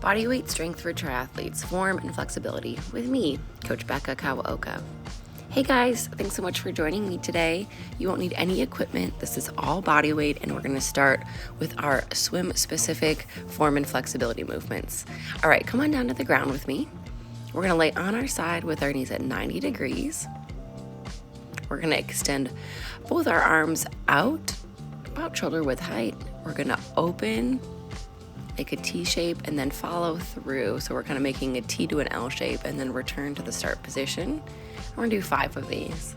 Bodyweight Strength for Triathletes, Form and Flexibility with me, Coach Becca Kawaoka. Hey guys, thanks so much for joining me today. You won't need any equipment. This is all body weight, and we're going to start with our swim-specific form and flexibility movements. All right, come on down to the ground with me. We're going to lay on our side with our knees at 90 degrees. We're going to extend both our arms out, about shoulder width height. We're going to open like a T shape and then follow through. So we're kind of making a T to an L shape and then return to the start position. We're gonna do 5 of these.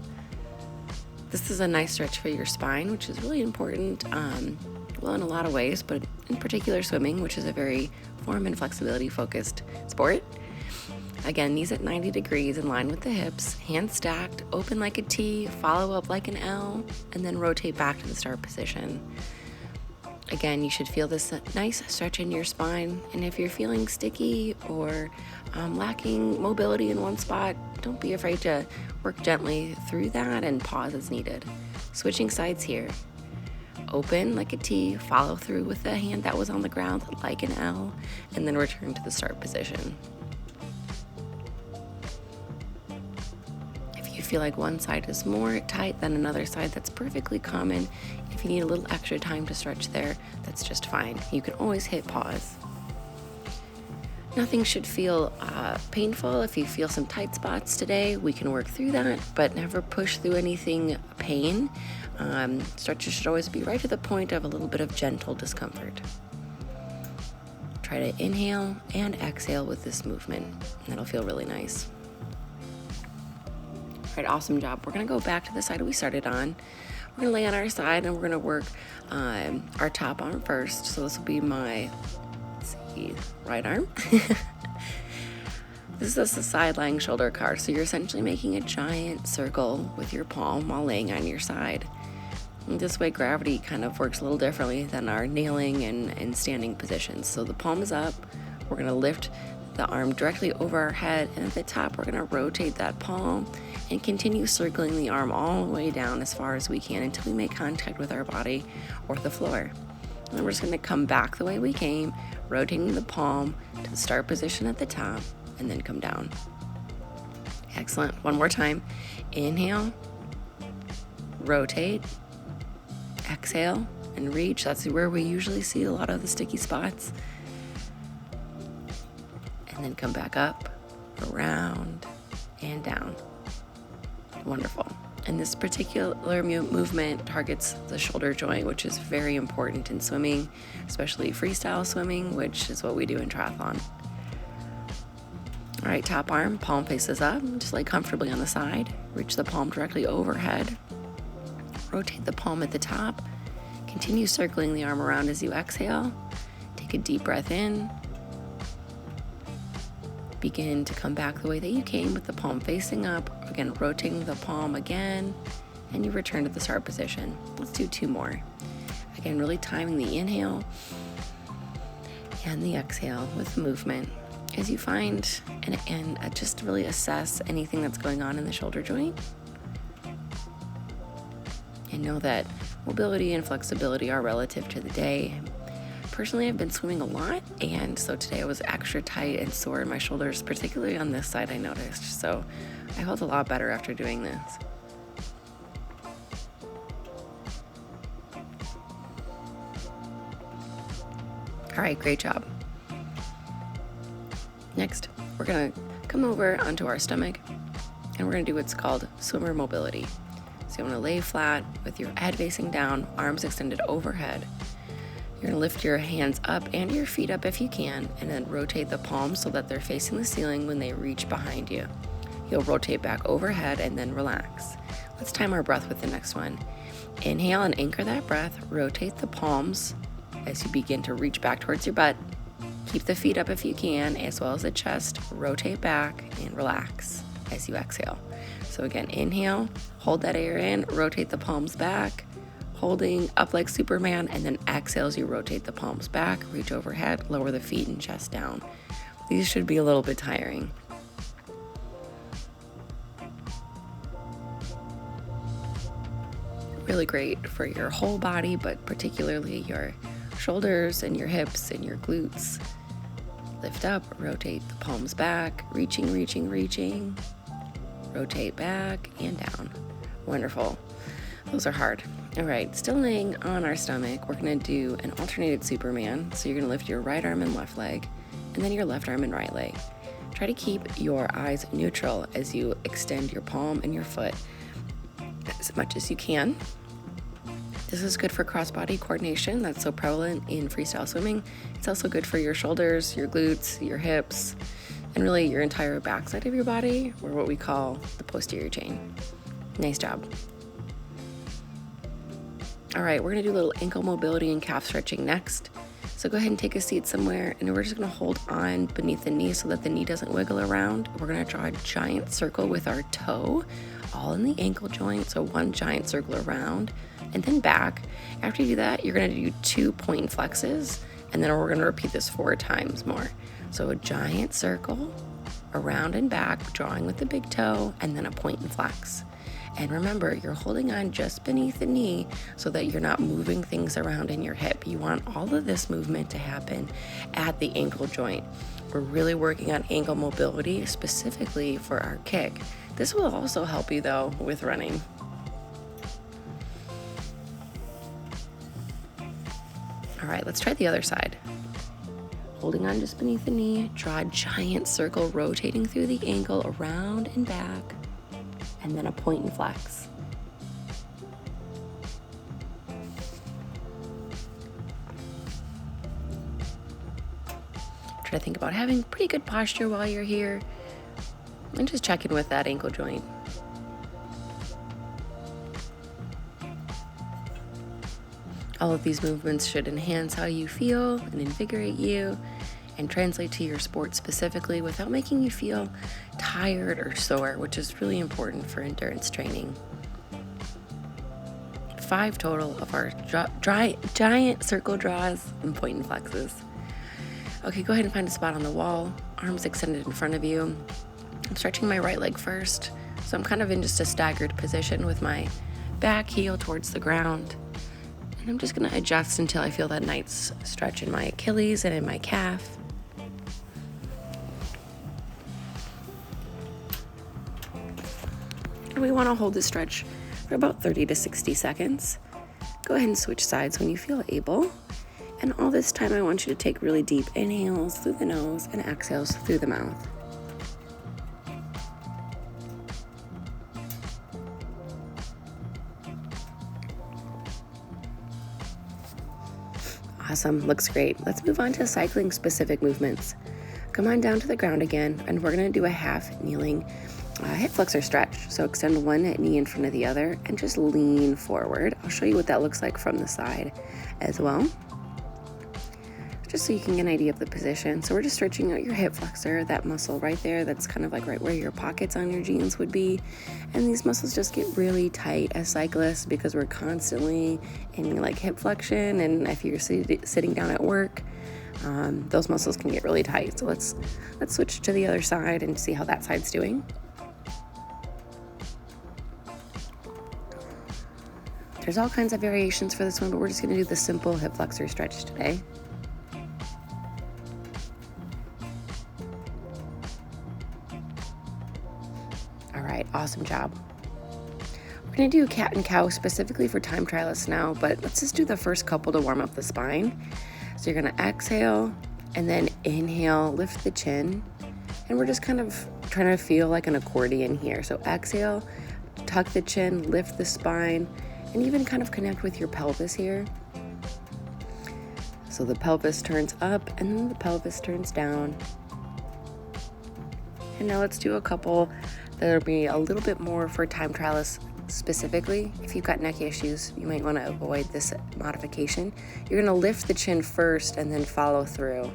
This is a nice stretch for your spine, which is really important, well, in a lot of ways, but in particular swimming, which is a very form and flexibility focused sport. Again, knees at 90 degrees in line with the hips, hands stacked, open like a T, follow up like an L, and then rotate back to the start position. Again, you should feel this nice stretch in your spine, and if you're feeling sticky or lacking mobility in one spot, don't be afraid to work gently through that and pause as needed. Switching sides here. Open like a T, follow through with the hand that was on the ground like an L, and then return to the start position. If you feel like one side is more tight than another side, that's perfectly common. If you need a little extra time to stretch there, that's just fine. You can always hit pause. Nothing should feel painful. If you feel some tight spots today, we can work through that, but never push through anything pain. Stretches should always be right to the point of a little bit of gentle discomfort. Try to inhale and exhale with this movement. That'll feel really nice. All right, awesome job. We're gonna go back to the side we started on. We're gonna lay on our side and we're gonna work our top arm first. So this will be my, right arm. This is a side lying shoulder car. So you're essentially making a giant circle with your palm while laying on your side. And this way gravity kind of works a little differently than our kneeling and standing positions. So the palm is up. We're gonna lift the arm directly over our head, and at the top we're gonna rotate that palm and continue circling the arm all the way down as far as we can until we make contact with our body or the floor. And then we're just gonna come back the way we came, rotating the palm to the start position at the top, and then come down. Excellent. One more time. Inhale, rotate, exhale, and reach. That's where we usually see a lot of the sticky spots. And then come back up, around, and down. Wonderful. And this particular movement targets the shoulder joint, which is very important in swimming, especially freestyle swimming, which is what we do in triathlon. All right, top arm, palm faces up, just lay comfortably on the side. Reach the palm directly overhead. Rotate the palm at the top. Continue circling the arm around as you exhale. Take a deep breath in. Begin to come back the way that you came with the palm facing up. Again, rotating the palm again, and you return to the start position. Let's do 2 more. Again, really timing the inhale and the exhale with movement as you find and just really assess anything that's going on in the shoulder joint. And know that mobility and flexibility are relative to the day. Personally, I've been swimming a lot, and so today I was extra tight and sore in my shoulders, particularly on this side I noticed. So I felt a lot better after doing this. All right, great job. Next, we're gonna come over onto our stomach, and we're gonna do what's called swimmer mobility. So you wanna lay flat with your head facing down, arms extended overhead. You're gonna lift your hands up and your feet up if you can, and then rotate the palms so that they're facing the ceiling when they reach behind you. You'll rotate back overhead and then relax. Let's time our breath with the next one. Inhale and anchor that breath. Rotate the palms as you begin to reach back towards your butt. Keep the feet up if you can, as well as the chest. Rotate back and relax as you exhale. So again, inhale, hold that air in, rotate the palms back, holding up like Superman, and then exhale as you rotate the palms back, reach overhead, lower the feet and chest down. These should be a little bit tiring. Really great for your whole body, but particularly your shoulders and your hips and your glutes. Lift up, rotate the palms back, reaching, rotate back and down. Wonderful. Those are hard. All right, still laying on our stomach, we're gonna do an alternated Superman. So you're gonna lift your right arm and left leg, and then your left arm and right leg. Try to keep your eyes neutral as you extend your palm and your foot as much as you can. This is good for cross-body coordination that's so prevalent in freestyle swimming. It's also good for your shoulders, your glutes, your hips, and really your entire backside of your body, or what we call the posterior chain. Nice job. All right, we're gonna do a little ankle mobility and calf stretching next. So go ahead and take a seat somewhere, and we're just gonna hold on beneath the knee so that the knee doesn't wiggle around. We're gonna draw a giant circle with our toe, all in the ankle joint, so one giant circle around, and then back. After you do that, you're gonna do 2 point flexes, and then we're gonna repeat this 4 times more. So a giant circle, around and back, drawing with the big toe, and then a point and flex. And remember, you're holding on just beneath the knee so that you're not moving things around in your hip. You want all of this movement to happen at the ankle joint. We're really working on ankle mobility specifically for our kick. This will also help you though with running. All right, let's try the other side. Holding on just beneath the knee, draw a giant circle rotating through the ankle around and back, and then a point and flex. Try to think about having pretty good posture while you're here, and just check in with that ankle joint. All of these movements should enhance how you feel and invigorate you and translate to your sport specifically without making you feel tired or sore, which is really important for endurance training. 5 total of our giant circle draws and point and flexes. Okay, go ahead and find a spot on the wall, arms extended in front of you. I'm stretching my right leg first, so I'm kind of in just a staggered position with my back heel towards the ground. And I'm just gonna adjust until I feel that nice stretch in my Achilles and in my calf. And we wanna hold this stretch for about 30 to 60 seconds. Go ahead and switch sides when you feel able. And all this time I want you to take really deep inhales through the nose and exhales through the mouth. Awesome, looks great. Let's move on to cycling specific movements. Come on down to the ground again, and we're gonna do a half kneeling hip flexor stretch. So extend one knee in front of the other and just lean forward. I'll show you what that looks like from the side as well, just so you can get an idea of the position. So we're just stretching out your hip flexor, that muscle right there that's kind of like right where your pockets on your jeans would be. And these muscles just get really tight as cyclists because we're constantly in like hip flexion, and if you're sitting down at work, those muscles can get really tight. So let's switch to the other side and see how that side's doing. There's all kinds of variations for this one, but we're just gonna do the simple hip flexor stretch today. All right, awesome job. We're gonna do cat and cow specifically for time trialists now, but let's just do the first couple to warm up the spine. So you're gonna exhale and then inhale, lift the chin. And we're just kind of trying to feel like an accordion here. So exhale, tuck the chin, lift the spine, and even kind of connect with your pelvis here. So the pelvis turns up and then the pelvis turns down. And now let's do a couple that'll be a little bit more for time trialists specifically. If you've got neck issues, you might want to avoid this modification. You're going to lift the chin first and then follow through.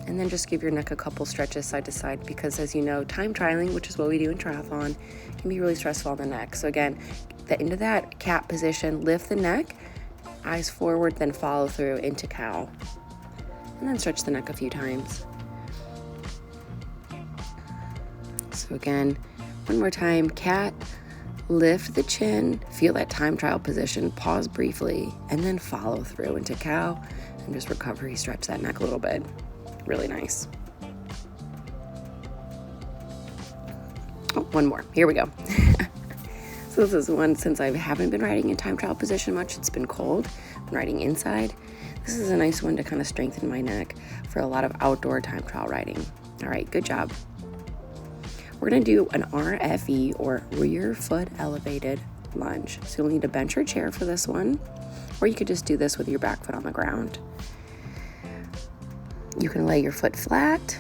And then just give your neck a couple stretches side to side, because as you know, time trialing, which is what we do in triathlon, can be really stressful on the neck. So again, into that cat position, lift the neck, eyes forward, then follow through into cow. And then stretch the neck a few times. So again, one more time, cat, lift the chin, feel that time trial position, pause briefly, and then follow through into cow, and just recovery, stretch that neck a little bit. really nice. Oh, one more. Here we go. So this is one, since I haven't been riding in time trial position much, it's been cold. I've been riding inside. This is a nice one to kind of strengthen my neck for a lot of outdoor time trial riding. All right, good job. We're gonna do an RFE, or rear foot elevated lunge. So you'll need to bench your chair for this one, or you could just do this with your back foot on the ground. You can lay your foot flat,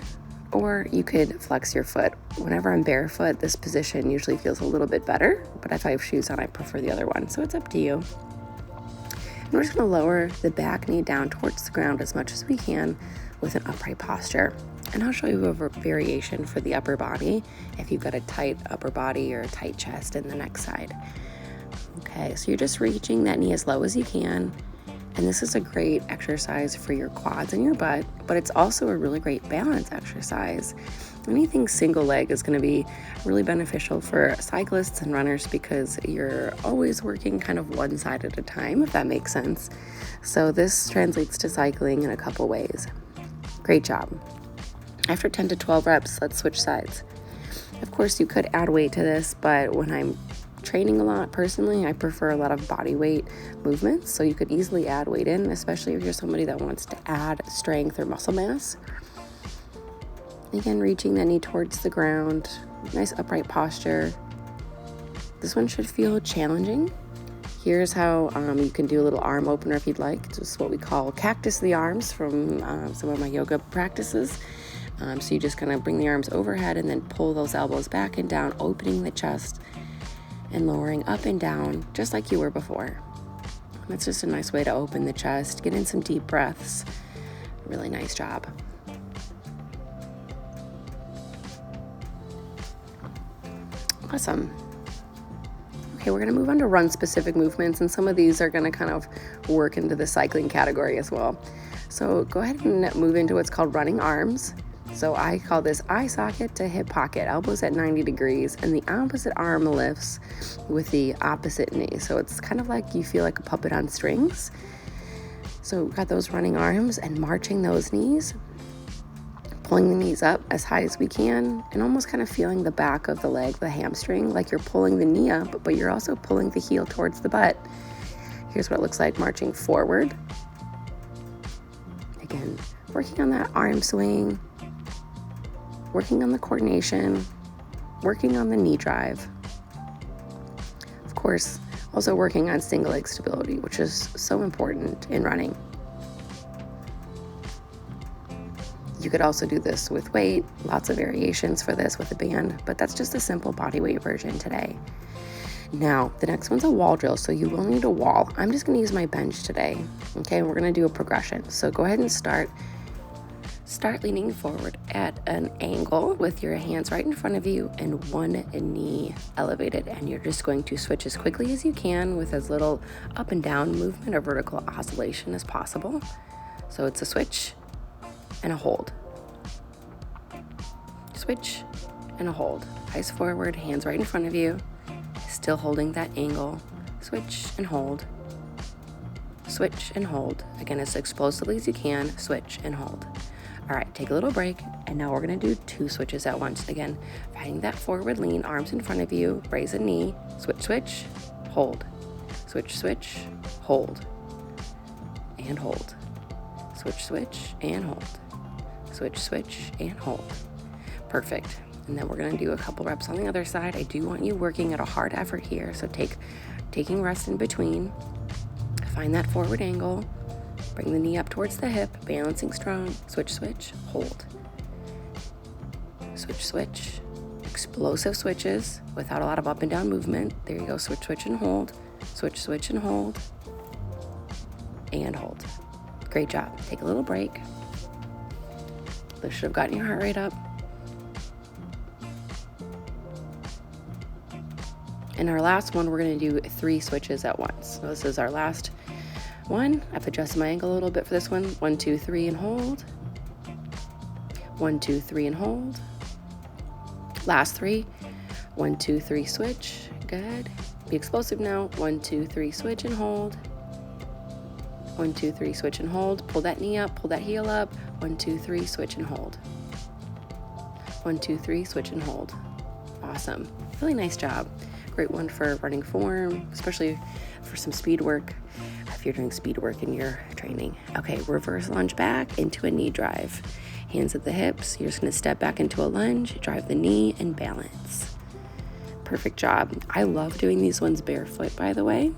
or you could flex your foot. Whenever I'm barefoot, this position usually feels a little bit better, but if I have shoes on, I prefer the other one, so it's up to you. And we're just gonna lower the back knee down towards the ground as much as we can with an upright posture. And I'll show you a variation for the upper body if you've got a tight upper body or a tight chest in the next side. Okay, so you're just reaching that knee as low as you can. And this is a great exercise for your quads and your butt, but it's also a really great balance exercise. Anything single leg is going to be really beneficial for cyclists and runners because you're always working kind of one side at a time, if that makes sense. So this translates to cycling in a couple ways. Great job. After 10 to 12 reps, let's switch sides. Of course, you could add weight to this, but when I'm training a lot personally, I prefer a lot of body weight movements, so you could easily add weight in, especially if you're somebody that wants to add strength or muscle mass. Again, reaching that knee towards the ground, nice upright posture. This one should feel challenging. Here's how you can do a little arm opener if you'd like. This is what we call cactus the arms from some of my yoga practices. So you just kind of bring the arms overhead and then pull those elbows back and down, opening the chest and lowering up and down just like you were before. That's just a nice way to open the chest, get in some deep breaths. Really nice job. Awesome. Okay, we're gonna move on to run specific movements, and some of these are gonna kind of work into the cycling category as well. So go ahead and move into what's called running arms. So I call this eye socket to hip pocket, elbows at 90 degrees, and the opposite arm lifts with the opposite knee. So it's kind of like you feel like a puppet on strings. So we've got those running arms and marching those knees, pulling the knees up as high as we can, and almost kind of feeling the back of the leg, the hamstring, like you're pulling the knee up, but you're also pulling the heel towards the butt. Here's what it looks like marching forward. Again, working on that arm swing, working on the coordination, working on the knee drive. Of course, also working on single leg stability, which is so important in running. You could also do this with weight, lots of variations for this with a band, but that's just a simple body weight version today. Now, the next one's a wall drill, so you will need a wall. I'm just gonna use my bench today, okay? We're gonna do a progression. So go ahead and start leaning forward at an angle with your hands right in front of you and one knee elevated, and you're just going to switch as quickly as you can with as little up and down movement or vertical oscillation as possible. So it's a switch and a hold. Switch and a hold. Eyes forward, hands right in front of you, still holding that angle. Switch and hold. Switch and hold. Again, as explosively as you can, switch and hold. All right, take a little break, and now we're gonna do 2 switches at once. Again, finding that forward lean, arms in front of you, raise a knee, switch, switch, hold. Switch, switch, hold, and hold. Switch, switch, and hold. Switch, switch, and hold. Perfect. And then we're gonna do a couple reps on the other side. I do want you working at a hard effort here, so taking rest in between. Find that forward angle. Bring the knee up towards the hip, balancing strong. Switch, switch, hold. Switch, switch. Explosive switches without a lot of up and down movement. There you go, switch, switch, and hold. Switch, switch, and hold. And hold. Great job. Take a little break. This should have gotten your heart rate up. And our last one, we're gonna do 3 switches at once. So this is our last one. I've adjusted my angle a little bit for this one. 1, 2, 3, and hold. 1, 2, 3, and hold. Last 3. 1, 2, 3, switch. Good. Be explosive now. 1, 2, 3, switch and hold. 1, 2, 3, switch and hold. Pull that knee up, pull that heel up, 1, 2, 3, switch and hold. 1, 2, 3, switch and hold. Awesome. Really nice job. Great one for running form, especially for some speed work, if you're doing speed work in your training. Okay, reverse lunge back into a knee drive. Hands at the hips. You're just going to step back into a lunge, drive the knee, and balance. Perfect job. I love doing these ones barefoot, by the way.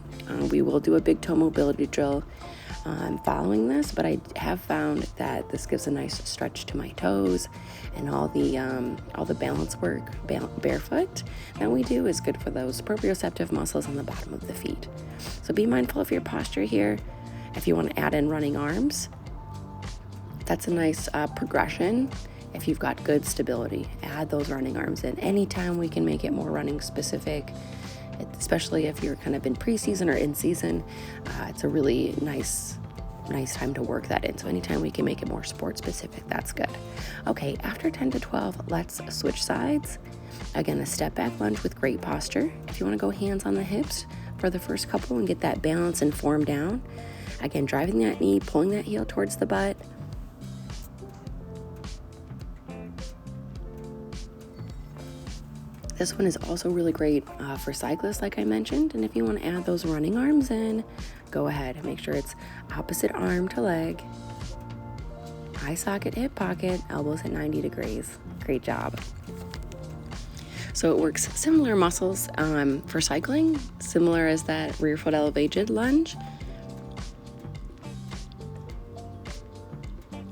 We will do a big toe mobility drill following this, but I have found that this gives a nice stretch to my toes, and all the balance work barefoot that we do is good for those proprioceptive muscles on the bottom of the feet. So be mindful of your posture here. If you want to add in running arms, that's a nice progression. If you've got good stability, add those running arms in. Anytime we can make it more running specific, especially if you're kind of in preseason or in season, it's a really nice time to work that in. So anytime we can make it more sport specific, that's good. Okay, after 10 to 12, let's switch sides. Again, a step back lunge with great posture. If you want to go hands on the hips for the first couple and get that balance and form down. Again, driving that knee, pulling that heel towards the butt. This one is also really great for cyclists, like I mentioned. And if you want to add those running arms in, go ahead. Make sure it's opposite arm to leg. Eye socket, hip pocket, elbows at 90 degrees. Great job. So it works similar muscles for cycling, similar as that rear foot elevated lunge.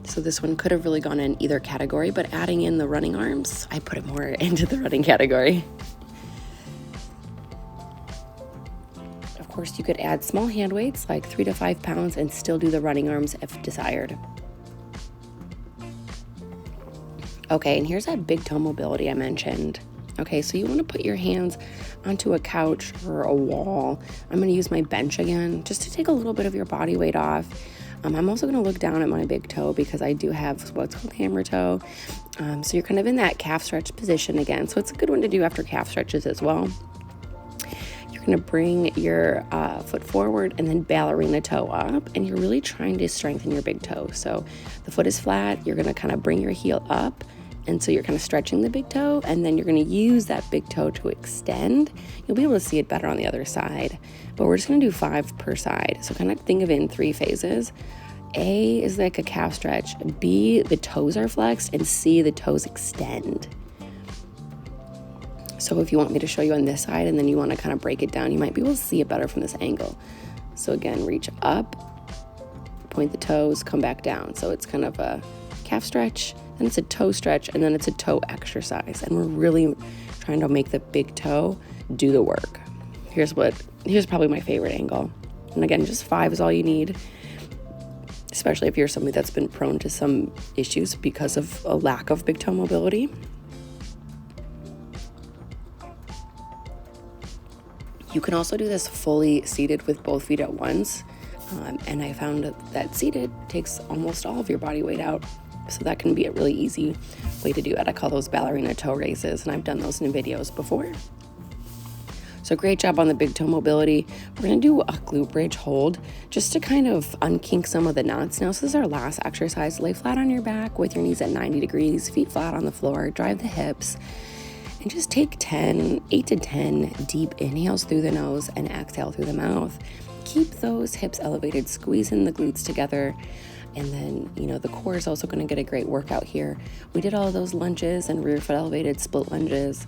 So this one could have really gone in either category, but adding in the running arms, I put it more into the running category. Of course, you could add small hand weights like 3 to 5 pounds and still do the running arms if desired. Okay, and here's that big toe mobility I mentioned. Okay, so you want to put your hands onto a couch or a wall. I'm going to use my bench again just to take a little bit of your body weight off. I'm also going to look down at my big toe because I do have what's called hammer toe. So you're kind of in that calf stretch position again. So it's a good one to do after calf stretches as well. You're going to bring your foot forward and then ballerina toe up. And you're really trying to strengthen your big toe. So the foot is flat. You're going to kind of bring your heel up. And so you're kind of stretching the big toe. And then you're going to use that big toe to extend. You'll be able to see it better on the other side. But we're just going to do 5 per side. So kind of think of it in 3 phases. A is like a calf stretch. B, the toes are flexed. And C, the toes extend. So if you want me to show you on this side and then you want to kind of break it down, you might be able to see it better from this angle. So again, reach up, point the toes, come back down. So it's kind of a calf stretch, then it's a toe stretch, and then it's a toe exercise. And we're really trying to make the big toe do the work. Here's probably my favorite angle. And again, just 5 is all you need, especially if you're somebody that's been prone to some issues because of a lack of big toe mobility. You can also do this fully seated with both feet at once. And I found that seated takes almost all of your body weight out. So that can be a really easy way to do it. I call those ballerina toe raises, and I've done those in videos before. So great job on the big toe mobility. We're going to do a glute bridge hold just to kind of unkink some of the knots. Now, this is our last exercise. Lay flat on your back with your knees at 90 degrees, feet flat on the floor, drive the hips, and just take 8 to 10 deep inhales through the nose and exhale through the mouth. Keep those hips elevated, squeezing the glutes together. And then, the core is also going to get a great workout here. We did all of those lunges and rear foot elevated split lunges.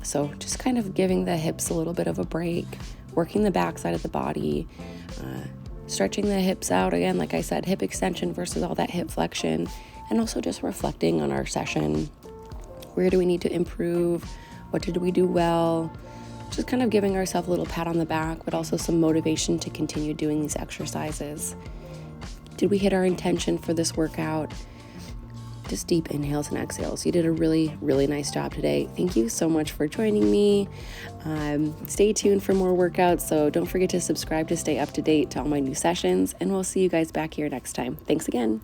So just kind of giving the hips a little bit of a break, working the back side of the body, stretching the hips out again, like I said, hip extension versus all that hip flexion, and also just reflecting on our session. Where do we need to improve? What did we do well? Just kind of giving ourselves a little pat on the back, but also some motivation to continue doing these exercises. Did we hit our intention for this workout? Just deep inhales and exhales. You did a really, really nice job today. Thank you so much for joining me. Stay tuned for more workouts, so don't forget to subscribe to stay up to date to all my new sessions, and we'll see you guys back here next time. Thanks again.